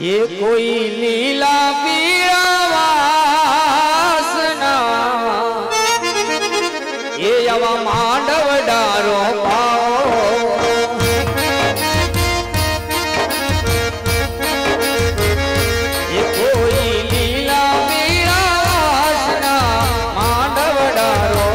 ये कोई लीला पीड़ा वासना ये यवा मांडव डारो पाओ ये कोई लीला पीड़ा वासना मांडव डारो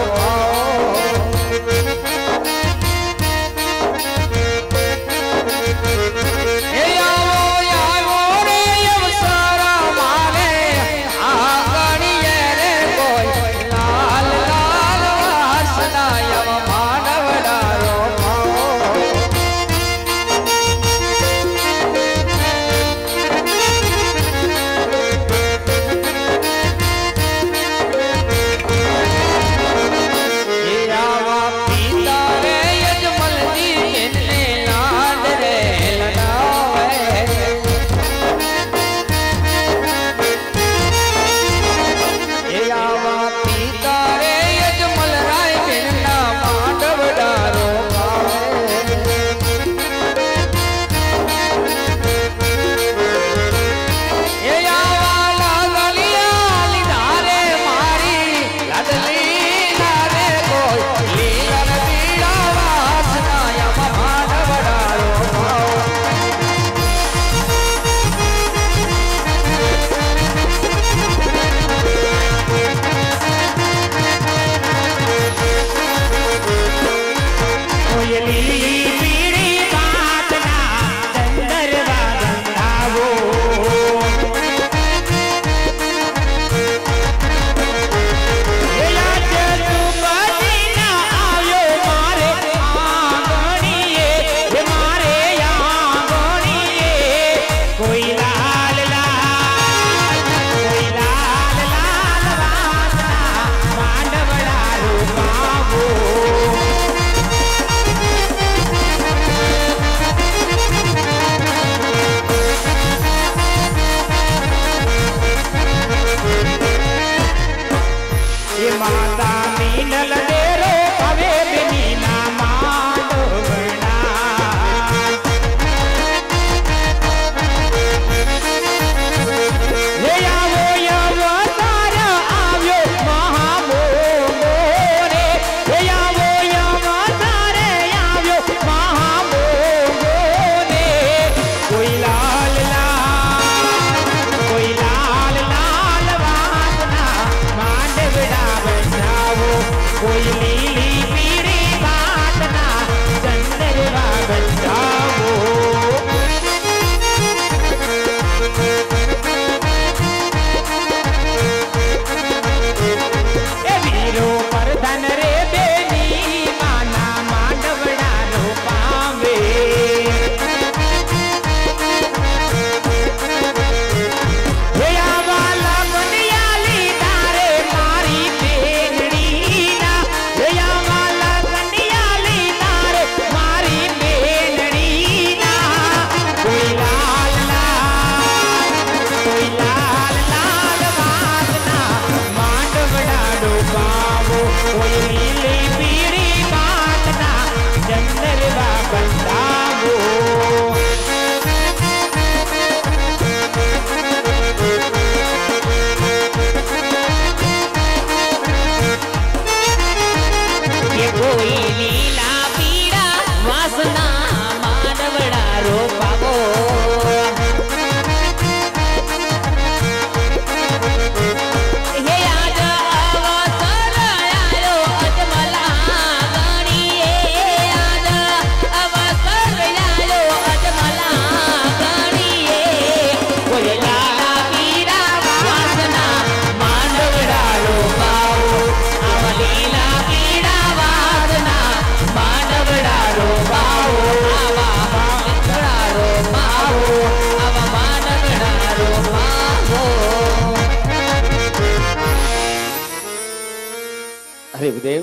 अरे देव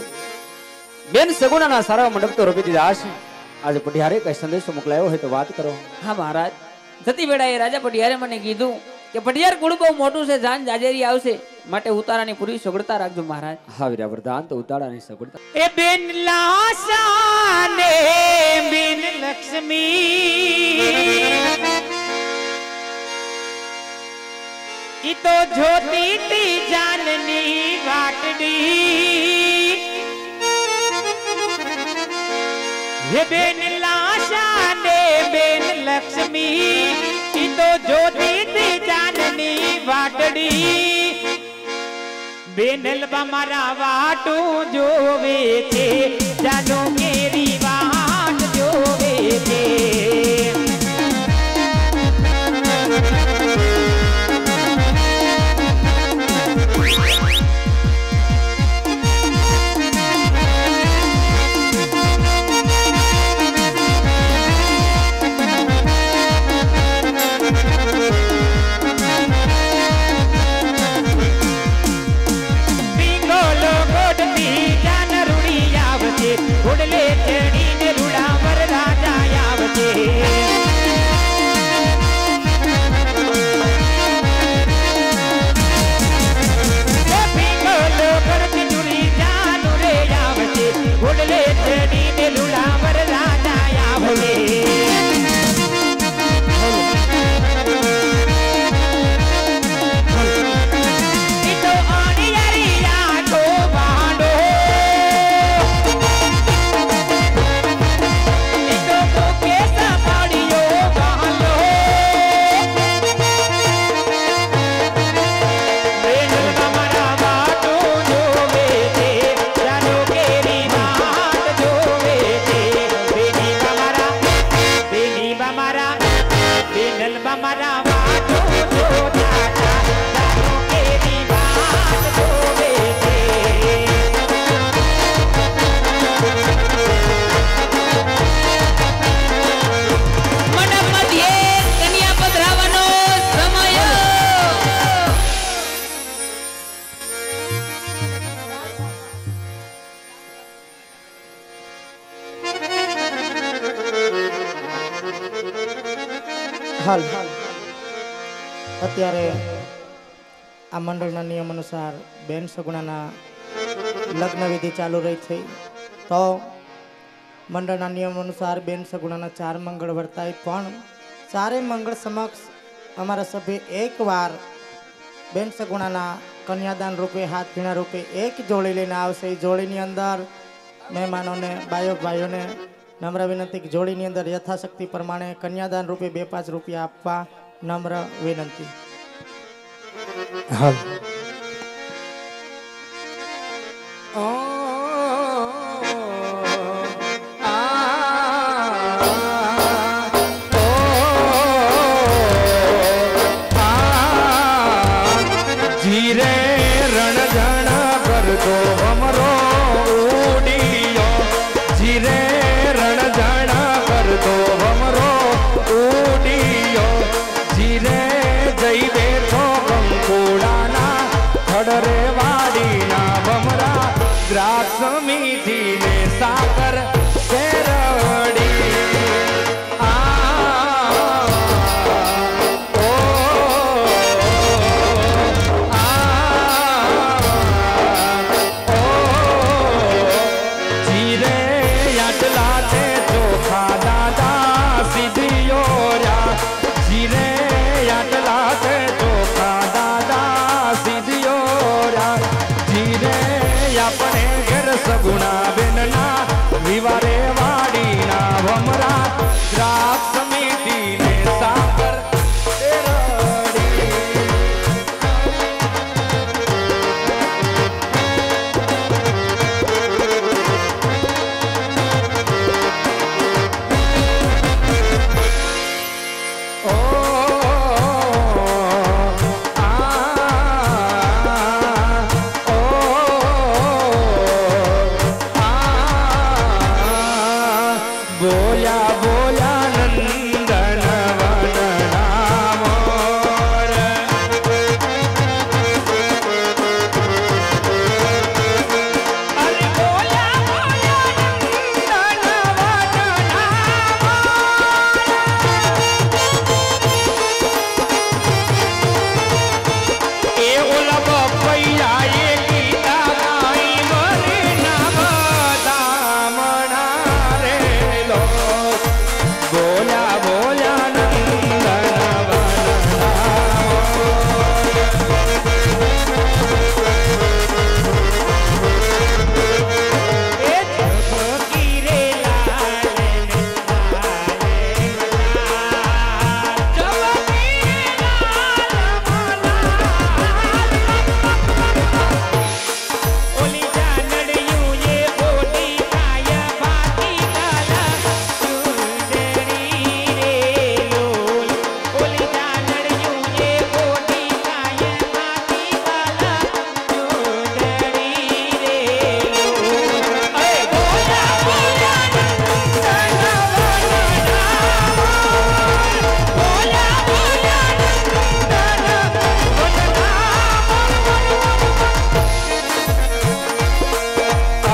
बेन सगुणा सारा मंडप तो रोपी दीदा आज पटियारे कई संदेशो मोकलायो है तो बात करो। हाँ महाराज जती वेड़ा ए राजा पटियारे मने कीधु के पटियार कुळ बहु मोटू से जान जाजेरी आवशे माटे उतारानी पूरी सगड़ता राखजो महाराज। हाँ वीरा वरदान तो उतारानी सगड़ता ए बेन लासाने बेन लक्ष्मी ઈ તો જોતી તી જાનની વાટડી હે બેન લાશા ને બેન લક્ષ્મી ઈ તો જોતી તી જાનની વાટડી બેનલબા મારા વાટું જોવે છે જાનો કેરી વાટ જોવે છે ઉડલે ચડીને રૂડાવર રાજા આવજે પીંગલો કરતી ચૂરી જાનુ રે આવજે ઉડલે ચડીને રૂડાવર રાજા આવજે હાલ અત્યારે આ મંડળના નિયમ અનુસાર બેન સગુણાના લગ્ન વિધિ ચાલુ રહી છે તો મંડળના નિયમ અનુસાર બેન સગુણાના 4 મંગળ વર્તાય પણ 4 મંગળ સમક્ષ અમારા સભ્ય એકવાર બેન સગુણાના કન્યાદાન રૂપે હાથ ભીણા રૂપે એક જોડી લઈને આવશે એ જોડીની અંદર મહેમાનોને ભાઈઓને નમ્ર વિનંતી કે જોડીની અંદર યથાશક્તિ પ્રમાણે કન્યાદાન રૂપે 2-5 રૂપિયા આપવા નમ્ર વિનંતી. હાલ જીરે રણ જણ કરતો ભમરો ઉડીયો જીરે રણ જણ કરતો ભમરો ઉડીયો જીરે જઈ બેઠો કંકુડાના થડરે વાડીના ભમરા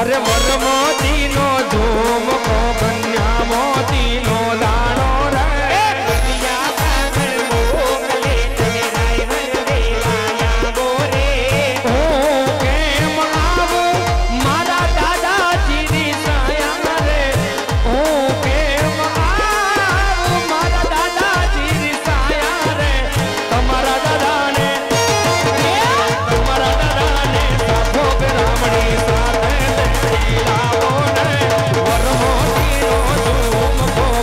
અરે વર મોતી નો ધૂમ કો કન્યા મોતી નો દાણો રે વર મોતી નો ધૂમ કો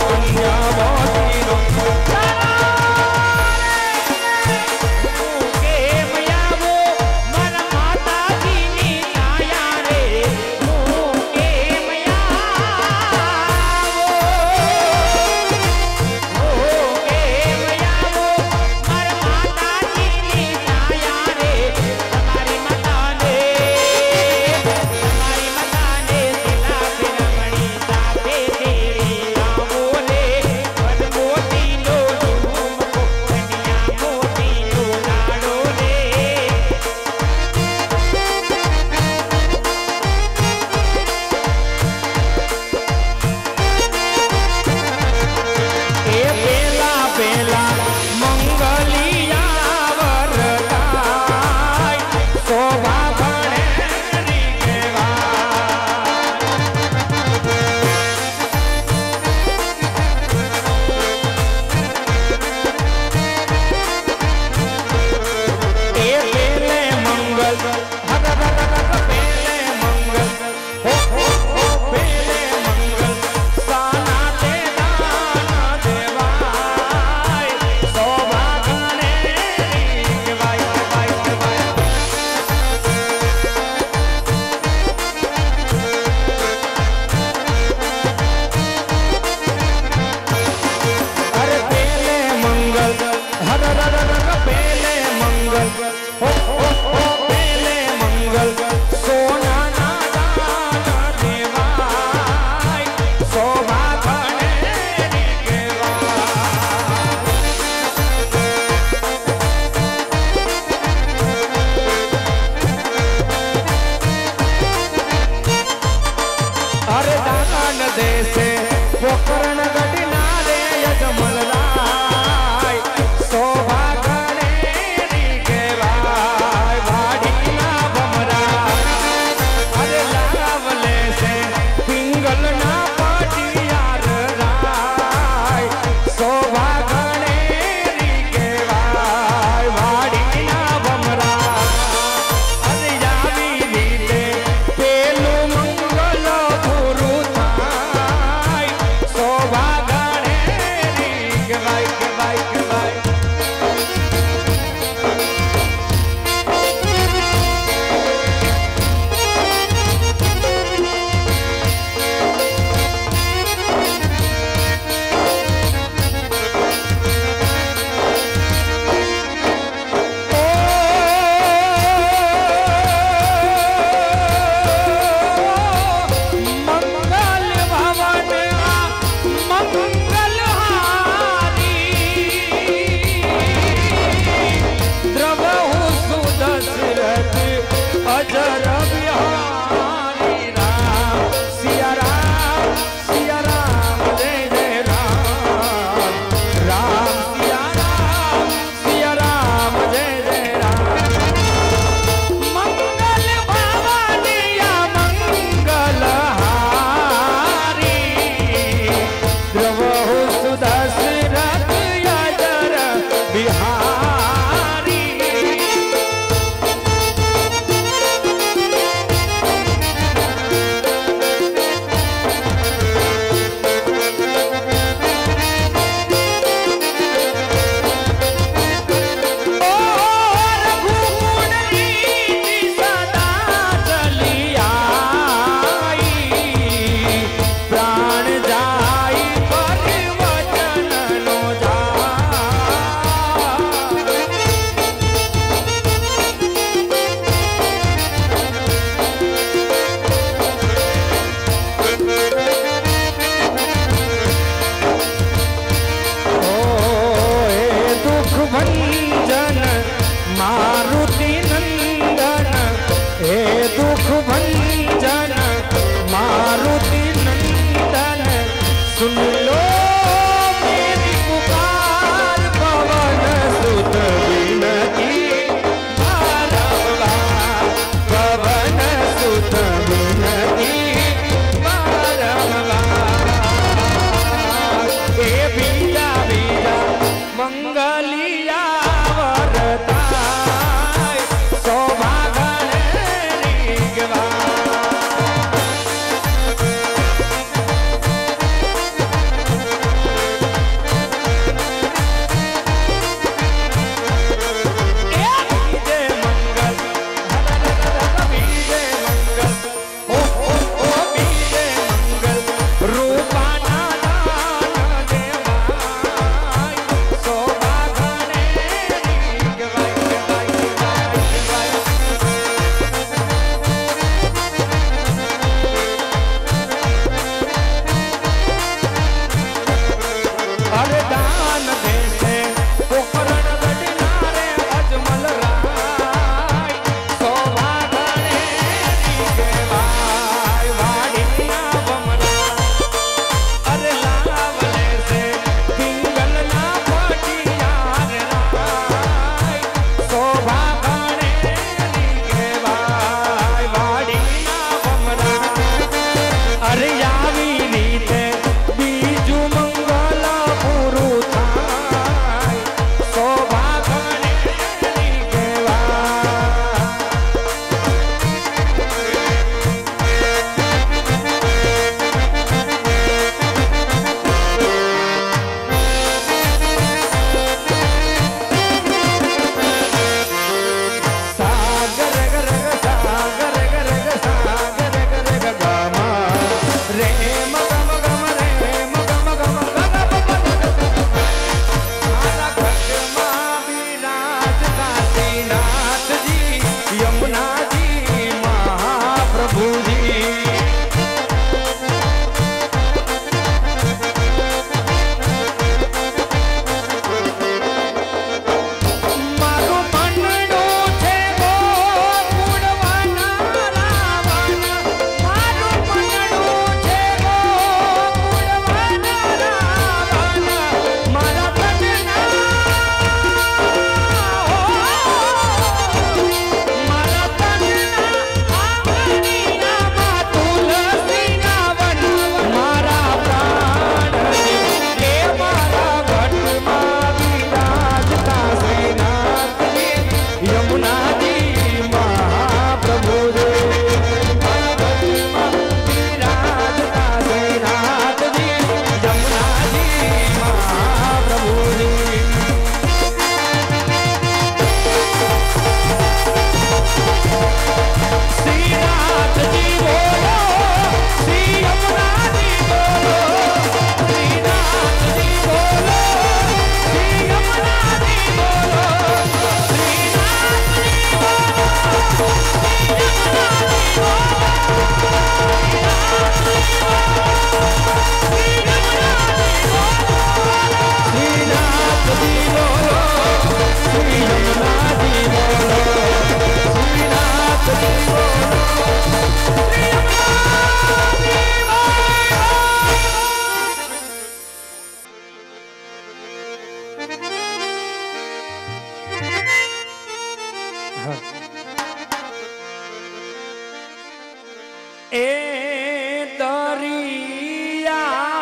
એ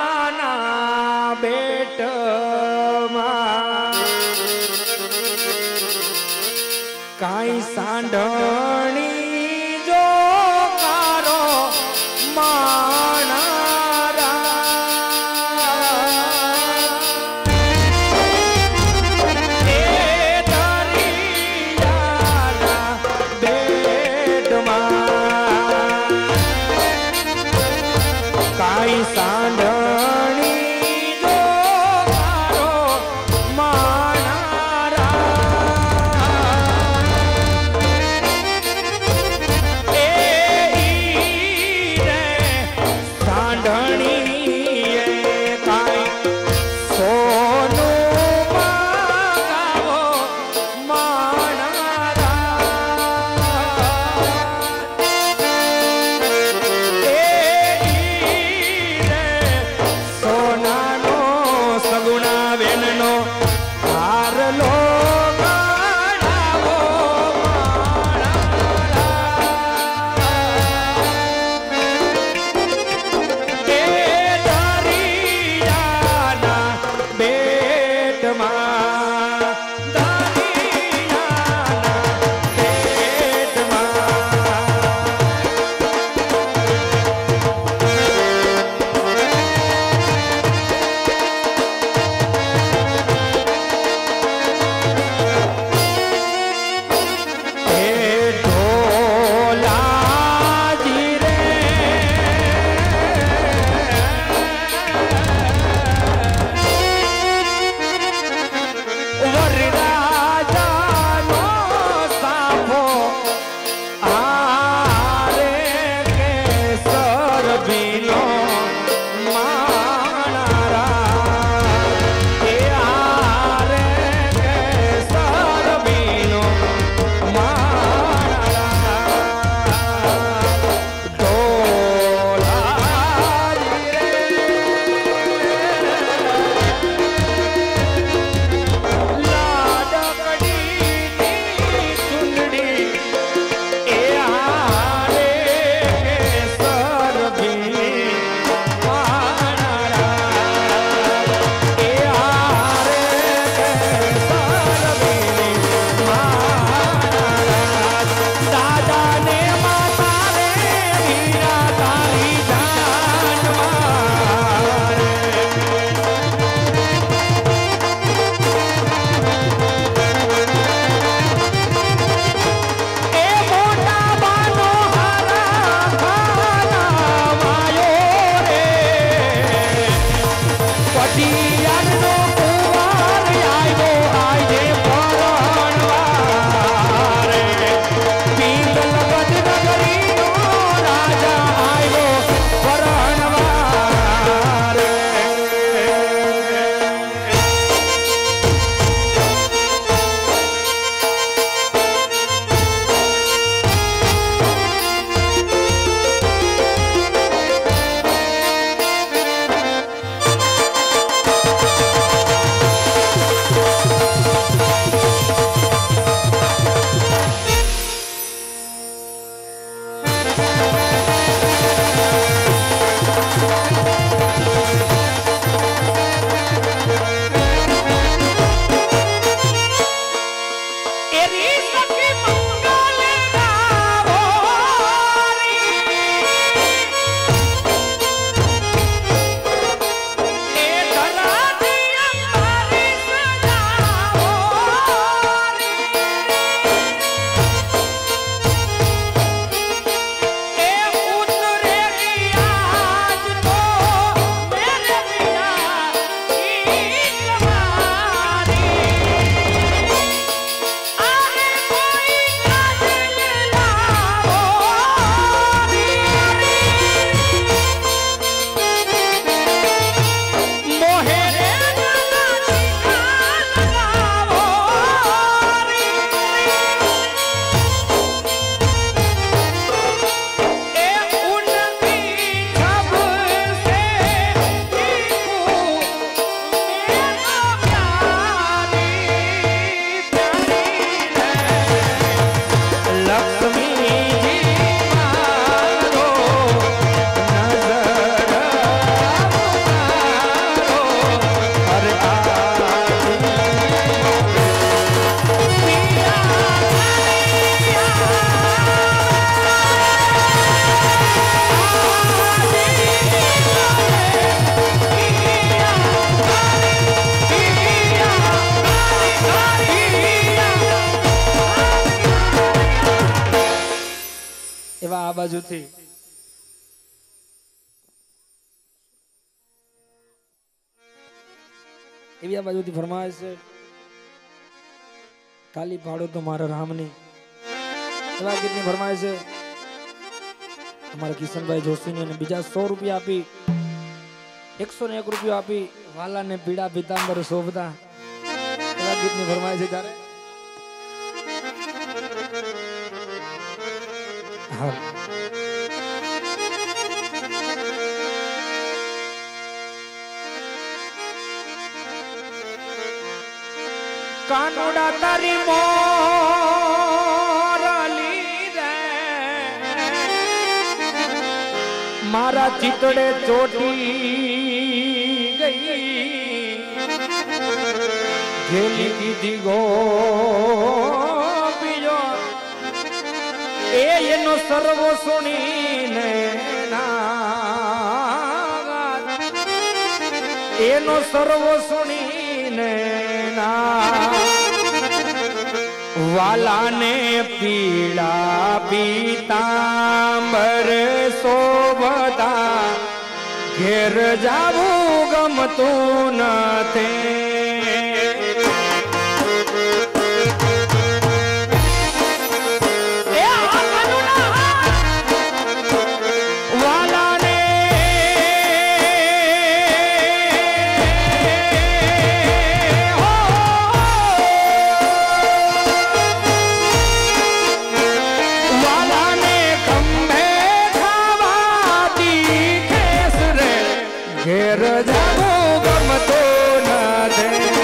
દરિયાના બેટમાં કાંઈ સાંઢણી જો કારો બાજુથી એવી આ બાજુથી ફરમાઈશ છે કાલી પાડો તો મારા રામની એવા ગીતની ફરમાઈશ છે અમારા કિશનભાઈ જોશીને અને બીજા 100 રૂપિયા આપી 101 રૂપિયા આપી વાલાને પીડા પીતાંબર શોભતા એવા ગીતની ફરમાઈશ છે ત્યારે હા કાનુડા તારી મોરલી રે મારા ચિતડે ચોટી ગઈ ઘેલી કીધી ગો બીજો એનો સર્વો સુણીને એનો સર્વો સુણીને વાલાને પીળા પીતાંબર શોભતા ઘેર જાવું ગમતું નથી ઘેર જાવું ગમતો નથી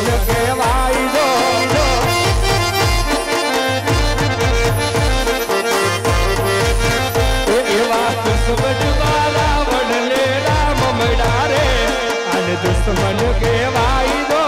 દુશ્મન કહેવાય જો એવા દુશ્મન વાળા વડલે રામ મળ્યા રે અને દુશ્મન કહેવાય જો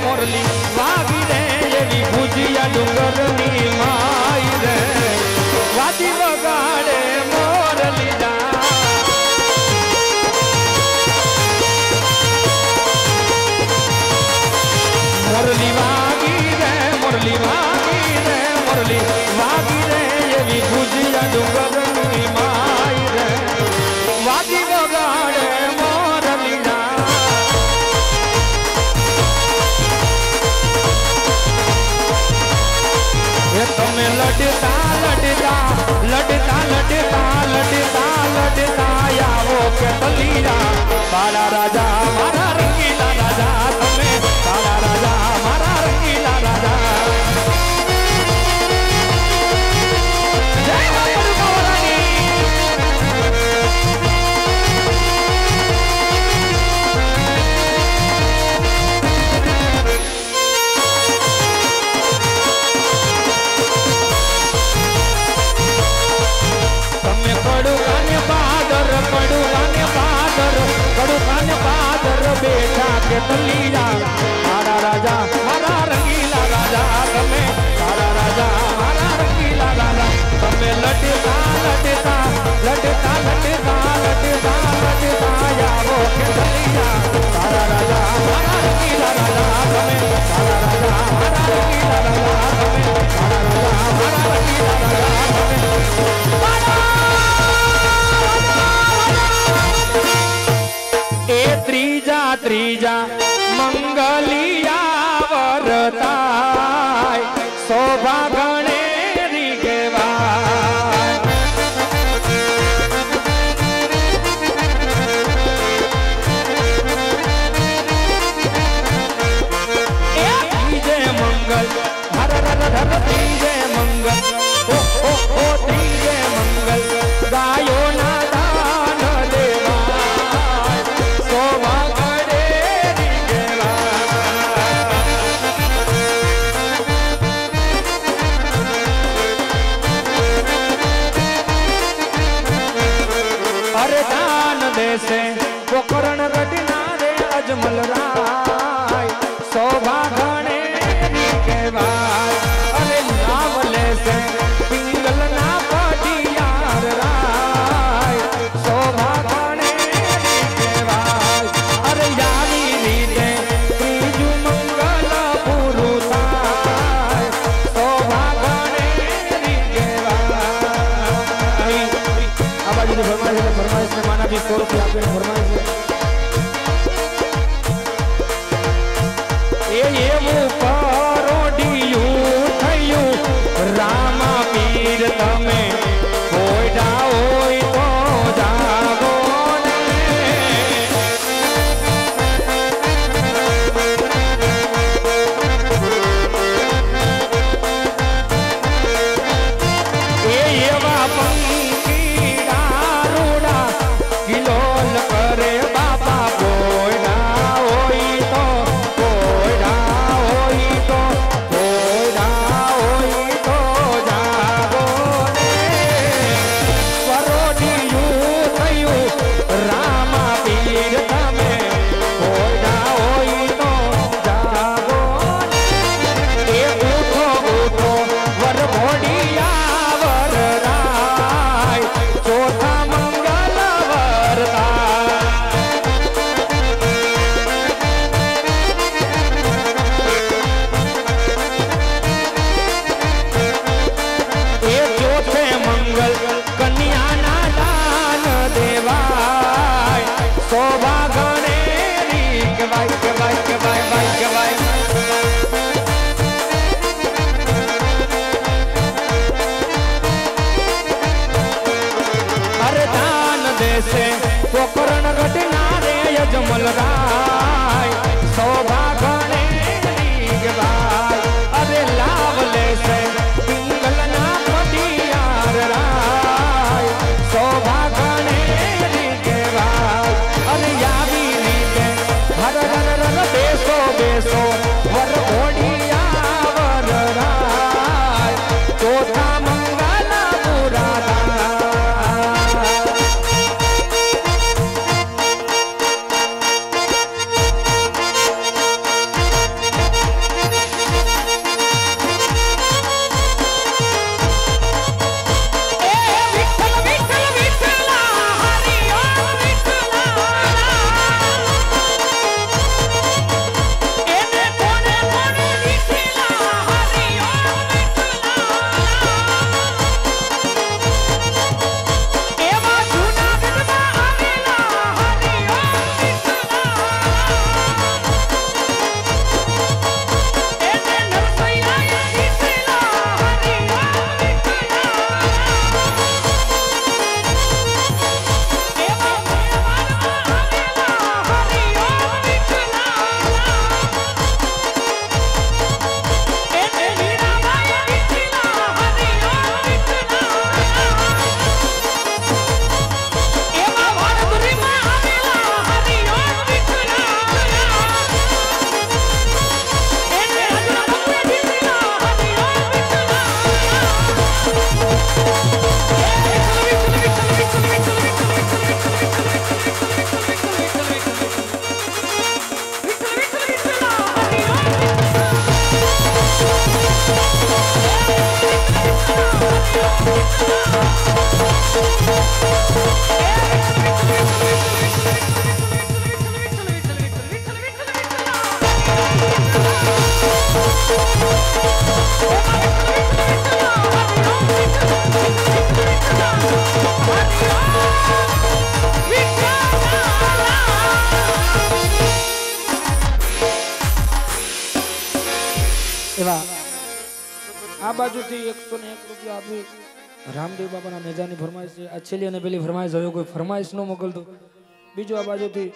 મોરલી વાગી રે એવી ભુજિયા ડુંગરની માઈ રે વાદી વગાડે મોરલી મોરલી વાગી રે મોરલી વાગી રે મોરલી વાગી રે એવી ભુજિયા ડુંગરની માઈ રે વાદી વગાડે મોરલી તમે લડતા લડતા લડતા લડતા લડતા લડતા આવો કે તલીરા બાળા રાજા મારા રંગીલા રાજા તમે બાળા રાજા મારા રંગીલા રાજા જય બાપુ ગોરાણી બેઠા કે તલીરા મારા રાજા મારા રંગીલા રાજા તમે મારા રાજા મારા રંગીલા રાજા તમે લડતા લડતા લડતા લડતા લડતા લડતા આવો કે તલીરા મારા રાજા મારા રંગીલા રાજા તમે મારા રાજા મારા રંગીલા રાજા તમે મારા રાજા મારા રંગીલા રાજા તમે એ ત્રીજા મંગલિયા વરતાય શોભા ગણેરી કહેવાય એ ત્રીજે મંગલ હર હર હર ત્રીજે મંગલ ઓ ઓ ઓ ત્રીજે મંગલ ગાયો ના દાન દેવાય શોભા से पोकरण रटना रे अजमल राय शोभा घणे कहेवाय अरे नावले से पिंगल ना पटियार राय शोभा घणे कहेवाय अरे यारी रीते त्रीजू मंगल पूરું થાય शोभा घणे कहेवाय આ બાજુની ફરમાઈશ ને માના બી 100 રૂપિયા આપીને ફરમાઈશ એ એવું પરોડિયું થયું રામા પીર તમે કોઈડા હોય તો જાગો ને એ એવા પંખીડા રૂડા કિલોલ કરે બાપા કોઈડા હોય તો જાગો ને मलराय शोभा गणे भाई अरे लाभ ले से पिंगल ना पटियार राय शोभा गणे भाई अरे यावी रीते हर हर हर बेसो बेसो वर घोड़िया वर राय चौथा मंगल मुरादा એવા આ બાજુથી 101 રૂપિયા આપી રામદેવ બાબાના નેજાની ફરમાઈશ છે. આ છેલ્લી અને પેલી ફરમાઈશ હવે કોઈ ફરમાઈશ ન મોકલતો. બીજું આ બાજુથી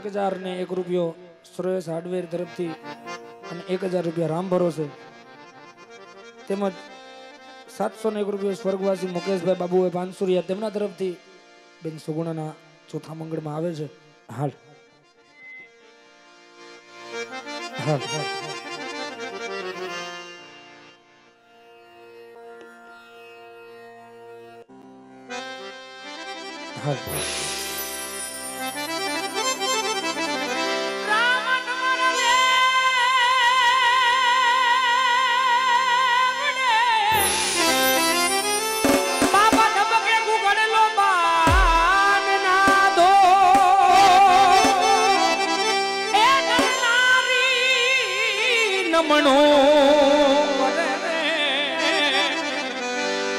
1001 રૂપિયો સુરેશ હાર્ડવેર તરફથી અને 1000 રૂપિયા રામ ભરોસે તેમજ 701 રૂપિયો સ્વર્ગવાસી મુકેશભાઈ બાબુભાઈ પાનસુરિયા તેમના તરફથી બેન સુગુણાના ચોથા મંગળમાં આવે છે. હાલ હાલ હાલ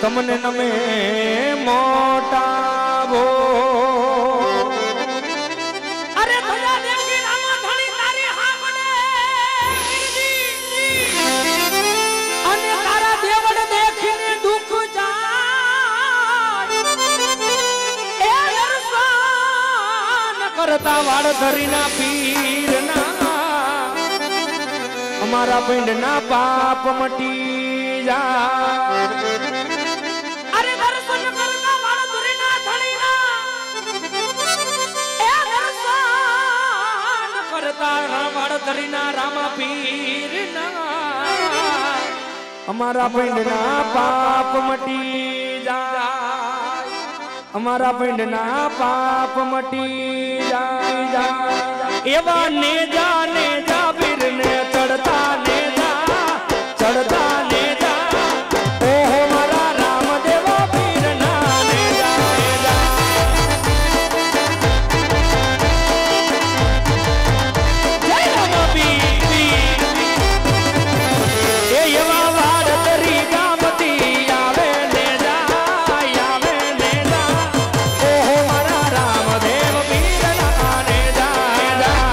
તમને નમે મોટાવો અરે ધજા દેખી રામા ધણી તારી હાકડે અને તારા દેવડ દેખીને દુખ જાય એ દર્શન કરતા વાળ ધરીના પીરના અમારા પિંડના પાપ મટી જાય. અરે દર્શન કરતા વાળ ધરીના ધણીના એ દર્શન કરતા વાળ ધરીના રામા પીરના અમારા પિંડના પાપ મટી જાય. અમારા પિંડના પાપ મટી જાય. એવા નેજા નેજા વીરને ચડતા નેજા ચડતા નેજા ઓહો મારા રામદેવ વીરના નેજા નેજા જય રામ પીર એ એવા વાર તરી ગામતી આવે નેજા ઓહો મારા રામદેવ વીરના નેજા નેજા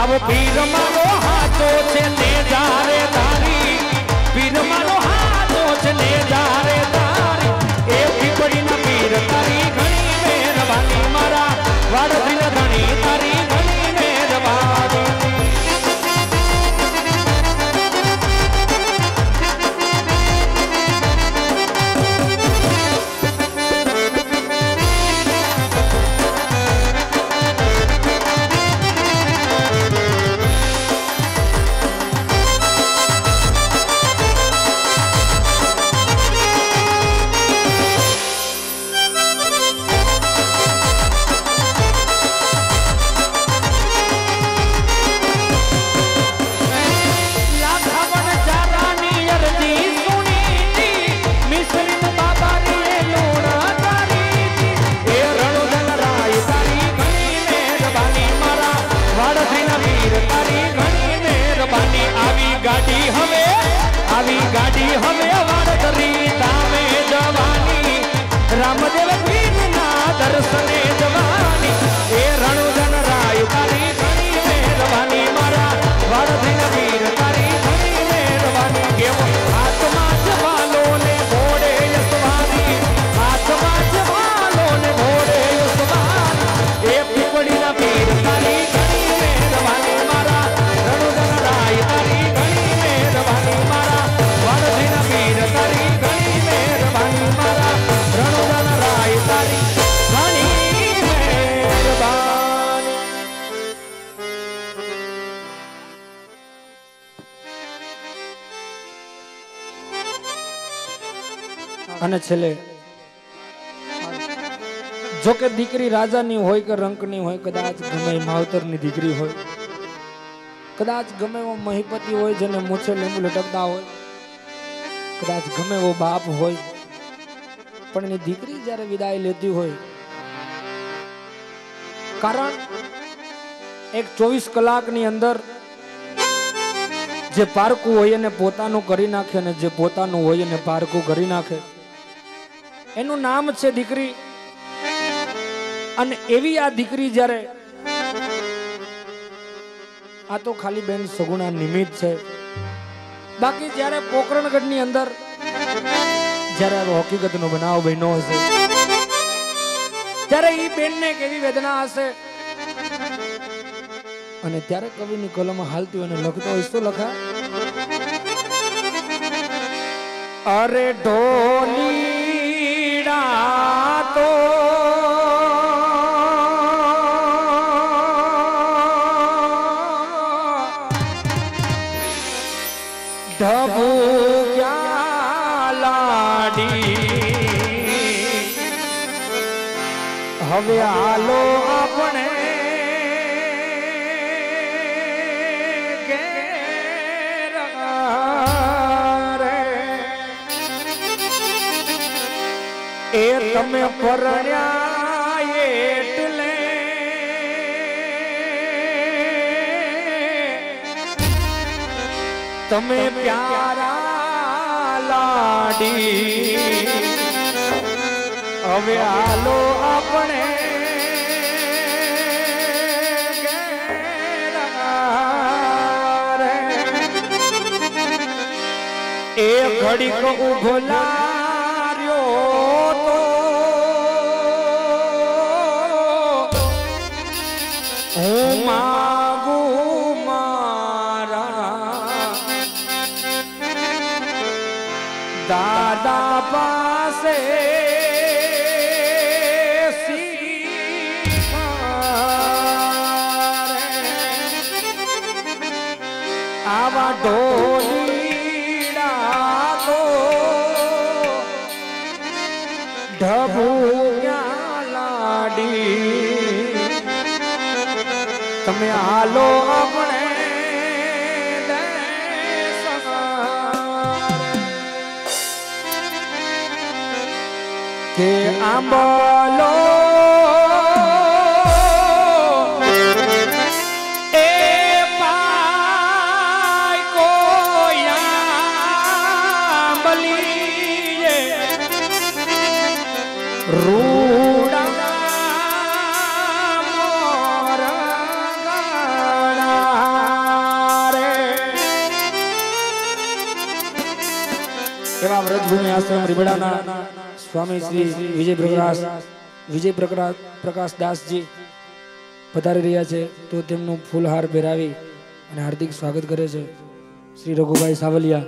આવો પીર મારો હાચો છે ને જારે તારી પીર મારો હાચો છે ને જારે તારી એ પીપળીના પીર તારી ઘણી મહેરબાની મારા વાડથી ધણી તારી ઘણી મહેરબાની ગાડી હવે વાડતરી તામે જવાની રામદેવ પીરના દર્શને જવાની એ રણુજન રાય તારી ઘણી મહેરબાની મારા વાડથી વીર તારી ઘણી મહેરબાની કેવો હાથમાં જવાલો ને ઘોડે યસવાની હાથમાં જવાલો ને ઘોડે યસવાની એ પીપળીના પીર તારી ઘણી મહેરબાની મારા રણુજન રાય તારી ઘણી મહેરબાની મારા વીર તારી ઘણી મહેરબાની મારા રણુજન રાય તારી ઘણી મહેરબાની અને છેલ્લે જો કે દીકરી રાજાની હોય કે રંકની હોય, કદાચ ગમે માવતરની દીકરી હોય, કદાચ ગમે એવો મહીપતિ હોય જેને મૂછે લીંબુ લટકતા હોય, કદાચ ગમે એવો બાપ હોય, પણ એની દીકરી જ્યારે વિદાય લેતી હોય, કારણ એક 24 કલાકની અંદર જે પારકું હોય એને પોતાનું કરી નાખે અને જે પોતાનું હોય એને પારકું કરી નાખે, એનું નામ છે દીકરી. અને એવી આ દીકરી જ્યારે, આ તો ખાલી બેન સગુણા નિમિત્ત છે, બાકી જ્યારે પોકરણગઢ ની અંદર જ્યારે આ હકીકતનો બનાવ બન્યો હશે, ત્યારે ઈ બેન ને કેવી વેદના હશે, અને ત્યારે કવિની કલમ હાલતી હોય અને લખતો હોય શું લખાય? અરે ઢોલીડા તો ઢબુ ક્યાં લાડી હવે હાલો આપણે ઘેર રે એ તમે પરણ્યા એટલે તમે પ્યારા લાડી હવે હાલો આપણે રે એ ઘડીક ઉભો લાર્યો તો હું માગું મારા દાદા પાસે આવા ઢોલીડા તો ઢબુ ક્યાં લાડી તમે હાલો આપણે કે આંબલો રૂડા મોર ગાણા એવા વ્રજભૂમિ આશ્રમ રીબડાના સ્વામી શ્રી વિજય પ્રકાશ દાસજી પધારી રહ્યા છે, તો તેમનું ફૂલહાર પહેરાવી અને હાર્દિક સ્વાગત કરે છે શ્રી રઘુભાઈ સાવલિયા.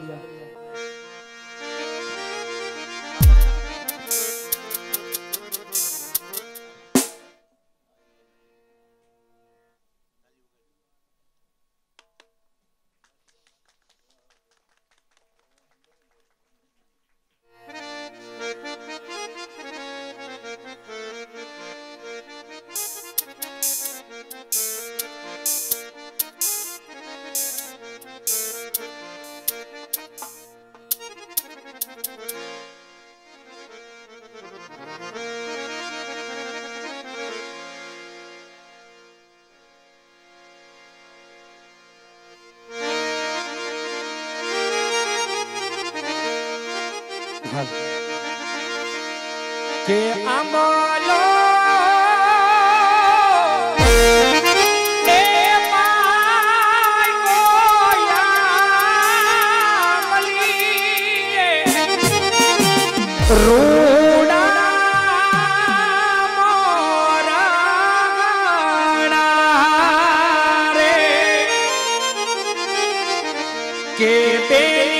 કે આંબલો એ પાય ગોયામલી રોડા મોરગણા રે કે બેરી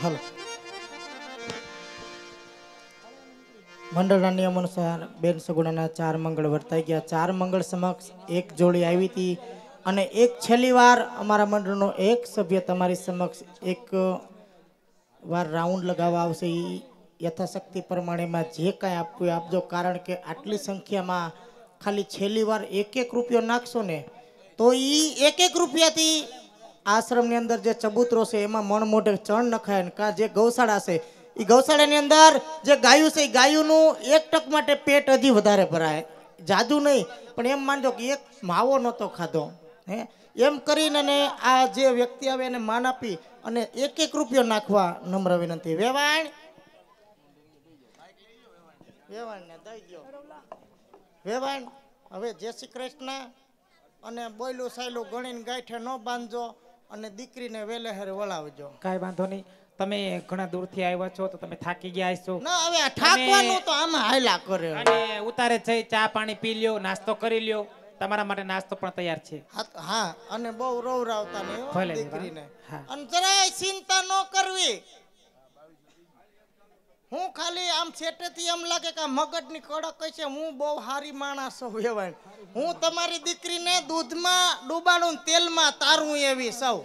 હાલો. મંડળના નિયમ અનુસાર બેન સગુણાના 4 મંગળ વર્તાઈ ગયા. 4 મંગળ સમક્ષ એક જોડી આવી હતી અને એક છેલ્લી વાર અમારા મંડળનો એક સભ્ય તમારી સમક્ષ એક વાર રાઉન્ડ લગાવવા આવશે. એ યથાશક્તિ પ્રમાણેમાં જે કાંઈ આપવું આપજો, કારણ કે આટલી સંખ્યામાં ખાલી છેલ્લી વાર 1-1 રૂપિયો નાખશો ને તો એ 1-1 રૂપિયાથી આશ્રમની અંદર જે ચબૂતરો છે એમાં મણ મોઢે ચણ નખાય ને કા જે ગૌશાળા છે એ ગૌશાળાની અંદર જે ગાયું છે એ ગાયુંનું 1 ટક માટે પેટ હજી વધારે ભરાય. જાદુ નહીં પણ એમ માનજો કે એક માવો નહોતો ખાધો હે એમ કરીને અને આ જે વ્યક્તિ આવે એને માન આપી અને 1-1 રૂપિયો નાખવા નમ્ર વિનંતી. વેવાણ વેવાણને દઈ દો. વેવાણ હવે જય શ્રી કૃષ્ણ અને બોયલું સાયલું ગણીને ગાંઠે ન બાંધજો અને દીકરીને વેલેહર વળાવજો. કાંઈ વાંધો નહીં. તમે ઘણા દૂરથી આવ્યા છો તો તમે થાકી ગયા હશો. ના હવે આ ઠાકવાનું તો આમાં હાયલા કરે. અને ઉતારે જઈ ચા પાણી પી લ્યો, નાસ્તો કરી લ્યો. તમારા માટે નાસ્તો પણ તૈયાર છે. હા અને બહુ રોવરાવતા નહીં હો ભલે દીકરીને. હા. અને જરાય ચિંતા ન કરવી. હું ખાલી આમ છેટેથી એમ લાગે કે મગજની કડક છે, હું બહુ હારી માણસ છું. વેવાણ હું તમારી દીકરીને દૂધમાં ડૂબાડું તેલમાં તારું એવી સૌ.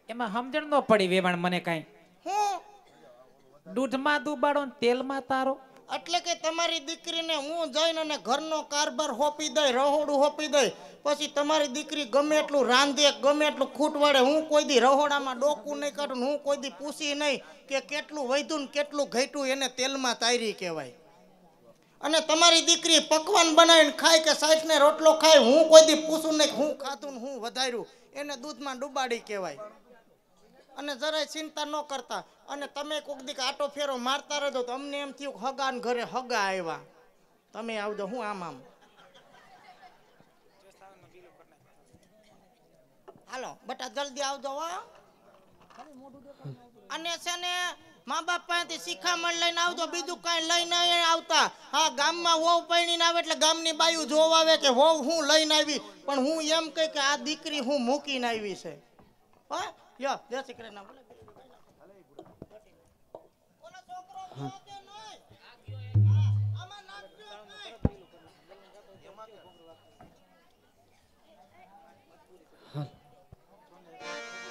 એમાં સમજણ ન પડી વેવાણ મને કાંઈ. હું દૂધમાં દુબાડો ને તેલમાં તારો એટલે કે તમારી દીકરીને હું જઈને અને ઘરનો કારભાર હોપી દઈ, રહોડું હોપી દઈ, પછી તમારી દીકરી ગમે એટલું રાંધે ગમે એટલું ખૂટ વાળે, હું કોઈ દી રહોડામાં ડોકું નહીં કાઢું, હું કોઈ દી પૂછી નહીં કે કેટલું વધ્યું ને કેટલું ઘટ્યું, એને તેલમાં તારી કહેવાય. અને તમારી દીકરી પકવાન બનાવીને ખાય કે સાઈઠને રોટલો ખાય, હું કોઈ દી પૂછું નહીં કે હું ખાધું ને હું વધાર્યું, એને દૂધમાં ડુબાડી કહેવાય. અને જરાય ચિંતા ન કરતા. અને તમે કોક દીક આટો ફેરો મારતા રહેજો તો અમને એમ થયું હગા ને ઘરે હગા આવ્યા. તમે આવજો હું આમ હાલો બટા જલ્દી આવજો હો. અને છે ને મા બાપ પાસેથી શિખામણ લઈને આવજો, બીજું કાંઈ લઈને આવતા. હા ગામમાં વહુ પરણીને આવે એટલે ગામની બાયું જોવા આવે કે વહુ હું લઈને આવી, પણ હું એમ કહી કે આ દીકરી હું મૂકીને આવી છે. હા લ્યો જય શ્રી કૃષ્ણ. બોલો છોકરો જોતે નહીં. આમાં નાખજો નહીં.